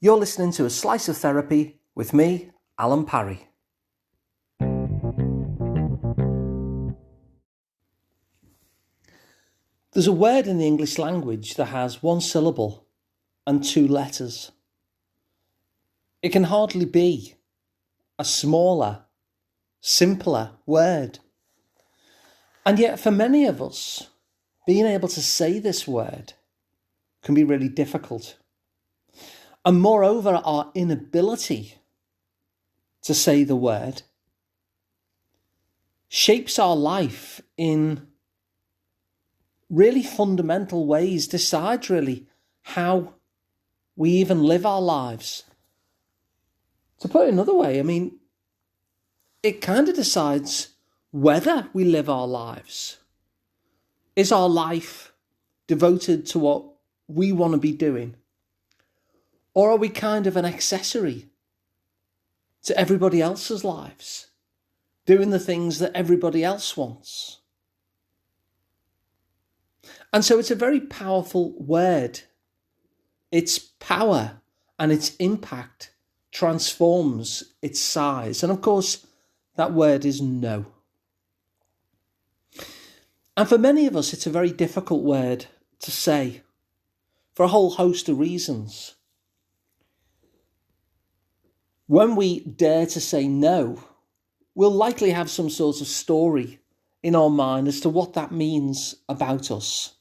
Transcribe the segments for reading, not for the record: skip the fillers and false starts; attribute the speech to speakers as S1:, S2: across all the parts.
S1: You're listening to A Slice of Therapy with me, Alun Parry. There's a word in the English language that has one syllable and two letters. It can hardly be a smaller, simpler word. And yet for many of us, being able to say this word can be really difficult. And moreover, our inability to say the word shapes our life in really fundamental ways, decides really how we even live our lives. To put it another way, it kind of decides whether we live our lives. Is our life devoted to what we want to be doing? Or are we kind of an accessory to everybody else's lives, doing the things that everybody else wants? And so it's a very powerful word. Its power and its impact transforms its size. And of course, that word is no. And for many of us, it's a very difficult word to say for a whole host of reasons. When we dare to say no, we'll likely have some sort of story in our mind as to what that means about us,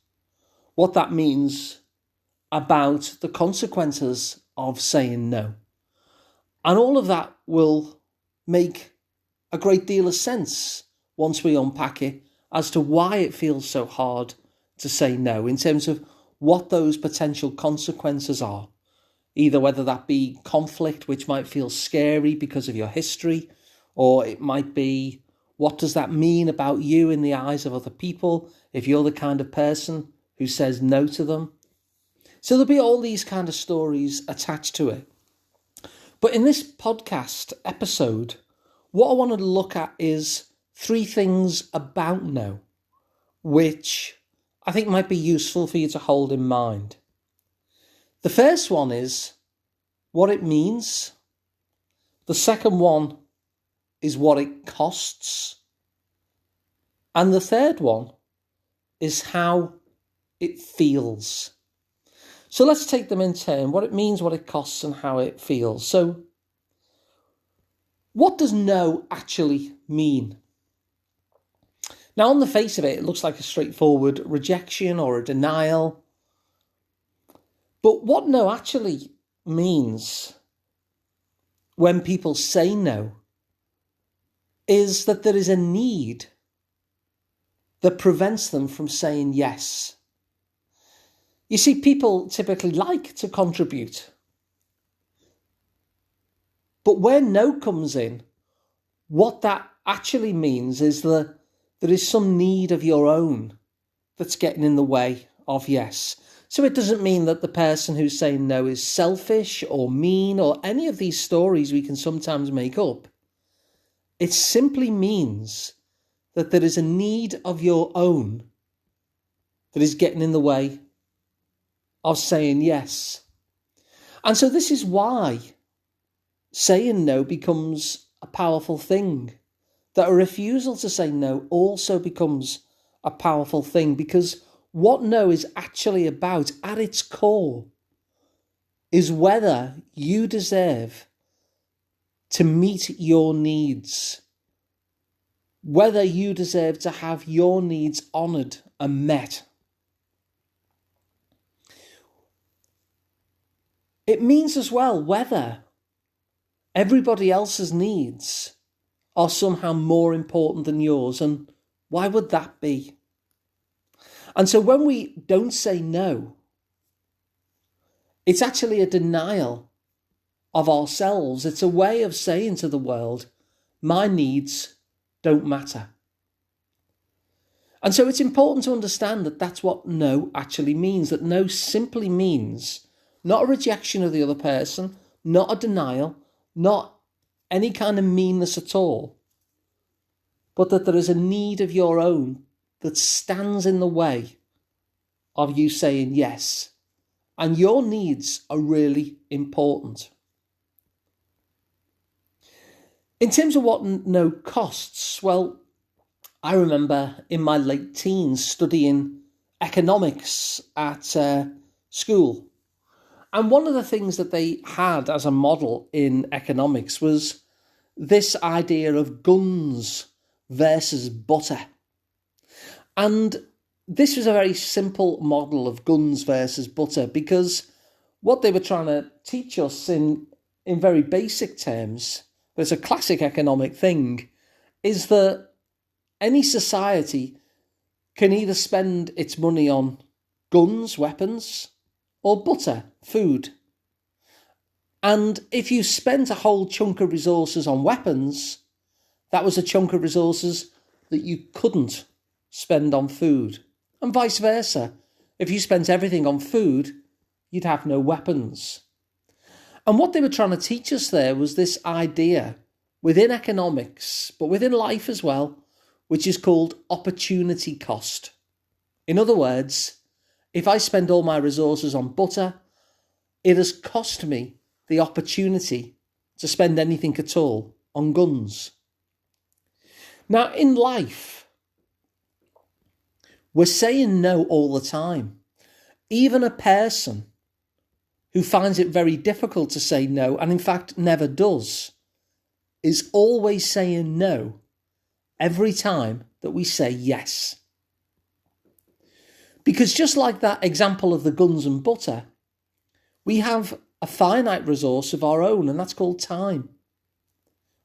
S1: what that means about the consequences of saying no. And all of that will make a great deal of sense once we unpack it as to why it feels so hard to say no, in terms of what those potential consequences are. Either whether that be conflict, which might feel scary because of your history, or it might be, what does that mean about you in the eyes of other people if you're the kind of person who says no to them? So there'll be all these kind of stories attached to it. But in this podcast episode, what I wanted to look at is 3 things about no, which I think might be useful for you to hold in mind. The first one is what it means. The second one is what it costs. And the third one is how it feels. So let's take them in turn. What it means, what it costs, and how it feels. So what does no actually mean? Now, on the face of it, it looks like a straightforward rejection or a denial. But what no actually means when people say no is that there is a need that prevents them from saying yes. You see, people typically like to contribute. But where no comes in, what that actually means is that there is some need of your own that's getting in the way of yes. So it doesn't mean that the person who's saying no is selfish or mean or any of these stories we can sometimes make up. It simply means that there is a need of your own that is getting in the way of saying yes. And so this is why saying no becomes a powerful thing. That a refusal to say no also becomes a powerful thing, because what no is actually about at its core is whether you deserve to meet your needs, whether you deserve to have your needs honoured and met. It means as well whether everybody else's needs are somehow more important than yours, and why would that be? And so when we don't say no, it's actually a denial of ourselves. It's a way of saying to the world, my needs don't matter. And so it's important to understand that that's what no actually means, that no simply means not a rejection of the other person, not a denial, not any kind of meanness at all, but that there is a need of your own that stands in the way of you saying yes And your needs are really important. In terms of what no costs, well, I remember in my late teens studying economics at school. And one of the things that they had as a model in economics was this idea of guns versus butter. And this was a very simple model of guns versus butter, because what they were trying to teach us in very basic terms, but it's a classic economic thing, is that any society can either spend its money on guns, weapons, or butter, food. And if you spent a whole chunk of resources on weapons, that was a chunk of resources that you couldn't spend on food. And vice versa. If you spent everything on food, you'd have no weapons. And what they were trying to teach us there was this idea within economics, but within life as well, which is called opportunity cost. In other words, if I spend all my resources on butter, it has cost me the opportunity to spend anything at all on guns. Now, in life, we're saying no all the time. Even a person who finds it very difficult to say no, and in fact never does, is always saying no every time that we say yes. Because just like that example of the guns and butter, we have a finite resource of our own, and that's called time.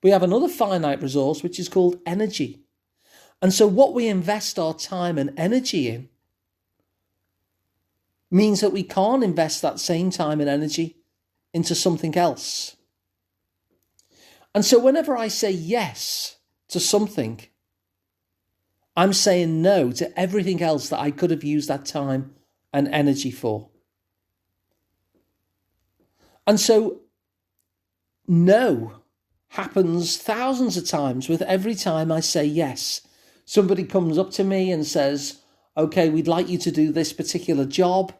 S1: We have another finite resource, which is called energy. And so what we invest our time and energy in means that we can't invest that same time and energy into something else. And so whenever I say yes to something, I'm saying no to everything else that I could have used that time and energy for. And so no happens thousands of times with every time I say yes. Somebody comes up to me and says, okay, we'd like you to do this particular job,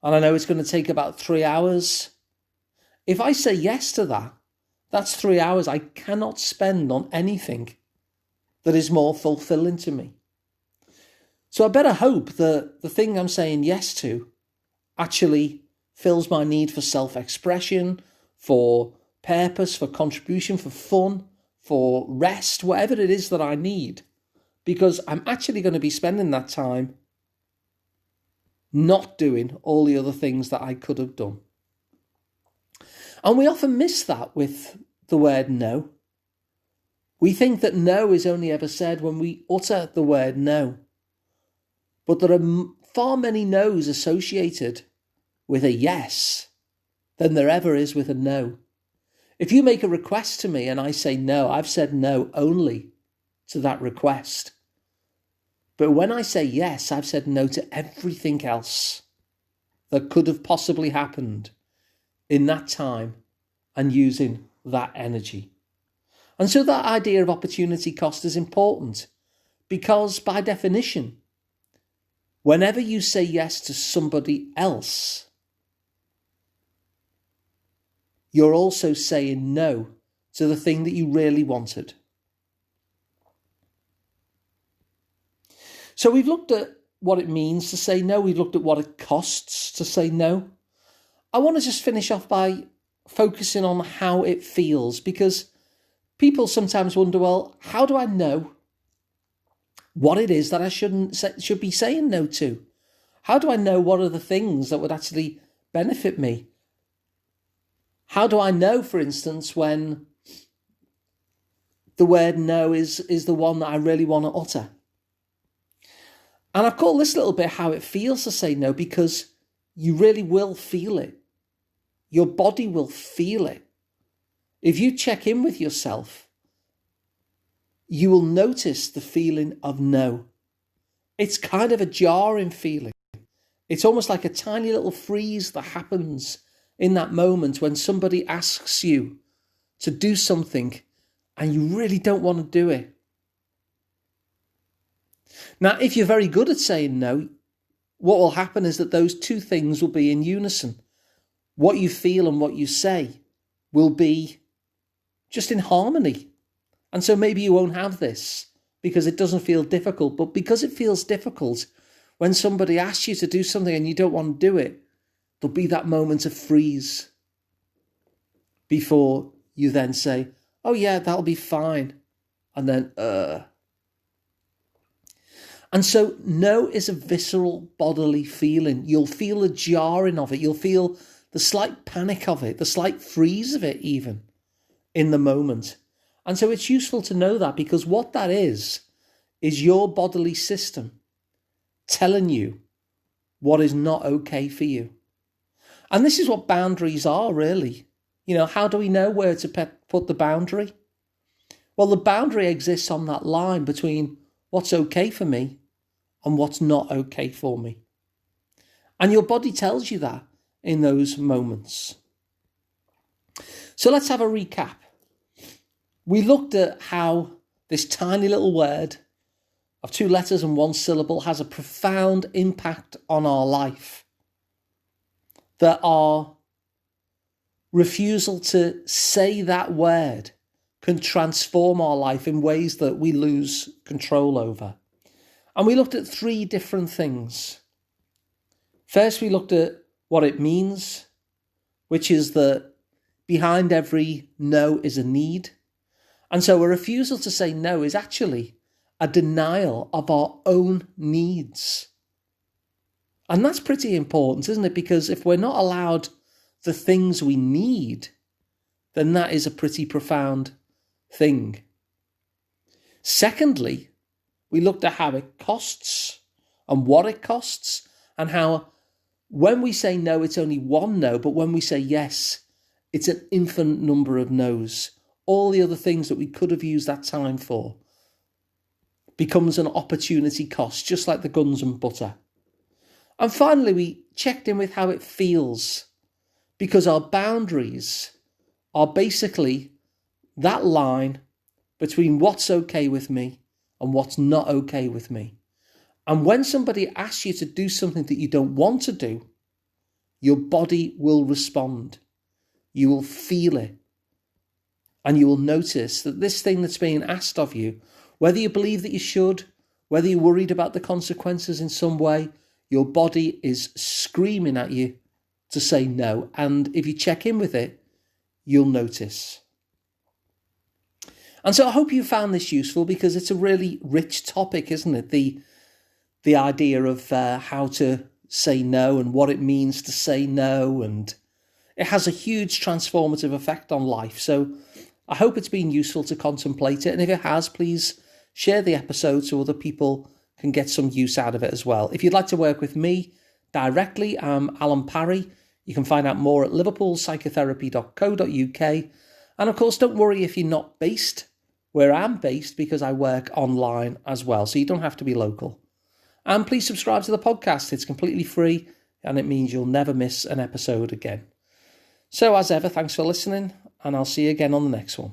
S1: and I know it's going to take about 3 hours. If I say yes to that, that's 3 hours I cannot spend on anything that is more fulfilling to me. So I better hope that the thing I'm saying yes to actually fills my need for self-expression, for purpose, for contribution, for fun, for rest, whatever it is that I need, because I'm actually going to be spending that time not doing all the other things that I could have done. And we often miss that with the word no. We think that no is only ever said when we utter the word no. But there are far many no's associated with a yes than there ever is with a no. If you make a request to me and I say no, I've said no only to that request. But when I say yes, I've said no to everything else that could have possibly happened in that time and using that energy. And so that idea of opportunity cost is important, because by definition, whenever you say yes to somebody else, you're also saying no to the thing that you really wanted. So we've looked at what it means to say no. We've looked at what it costs to say no. I want to just finish off by focusing on how it feels, because people sometimes wonder, well, how do I know what it is that I should be saying no to? How do I know what are the things that would actually benefit me? How do I know, for instance, when the word no is the one that I really want to utter? And I've called this little bit how it feels to say no, because you really will feel it. Your body will feel it. If you check in with yourself, you will notice the feeling of no. It's kind of a jarring feeling. It's almost like a tiny little freeze that happens in that moment when somebody asks you to do something and you really don't want to do it. Now, if you're very good at saying no, what will happen is that those two things will be in unison. What you feel and what you say will be just in harmony. And so maybe you won't have this because it doesn't feel difficult, but because it feels difficult, when somebody asks you to do something and you don't want to do it, there'll be that moment of freeze before you then say, oh yeah, that'll be fine. And then, And so no is a visceral bodily feeling. You'll feel the jarring of it. You'll feel the slight panic of it, the slight freeze of it even in the moment. And so it's useful to know that, because what that is your bodily system telling you what is not okay for you. And this is what boundaries are, really. How do we know where to put the boundary? Well, the boundary exists on that line between what's okay for me and what's not okay for me. And your body tells you that in those moments. So let's have a recap. We looked at how this tiny little word of 2 letters and 1 syllable has a profound impact on our life. That our refusal to say that word can transform our life in ways that we lose control over. And we looked at 3 different things. First, we looked at what it means, which is that behind every no is a need. And so a refusal to say no is actually a denial of our own needs. And that's pretty important, isn't it? Because if we're not allowed the things we need, then that is a pretty profound thing. Secondly, we looked at how it costs and what it costs, and how when we say no, it's only one no, but when we say yes, it's an infinite number of no's. All the other things that we could have used that time for becomes an opportunity cost, just like the guns and butter. And finally, we checked in with how it feels, because our boundaries are basically that line between what's okay with me and what's not okay with me. And when somebody asks you to do something that you don't want to do, your body will respond. You will feel it. And you will notice that this thing that's being asked of you, whether you believe that you should, whether you're worried about the consequences in some way, your body is screaming at you to say no. And if you check in with it, you'll notice. And so I hope you found this useful, because it's a really rich topic, isn't it? The idea of how to say no and what it means to say no. And it has a huge transformative effect on life. So I hope it's been useful to contemplate it. And if it has, please share the episode so other people can get some use out of it as well. If you'd like to work with me directly, I'm Alun Parry. You can find out more at liverpoolpsychotherapy.co.uk. And of course, don't worry if you're not based where I'm based, because I work online as well. So you don't have to be local. And please subscribe to the podcast. It's completely free, and it means you'll never miss an episode again. So as ever, thanks for listening, and I'll see you again on the next one.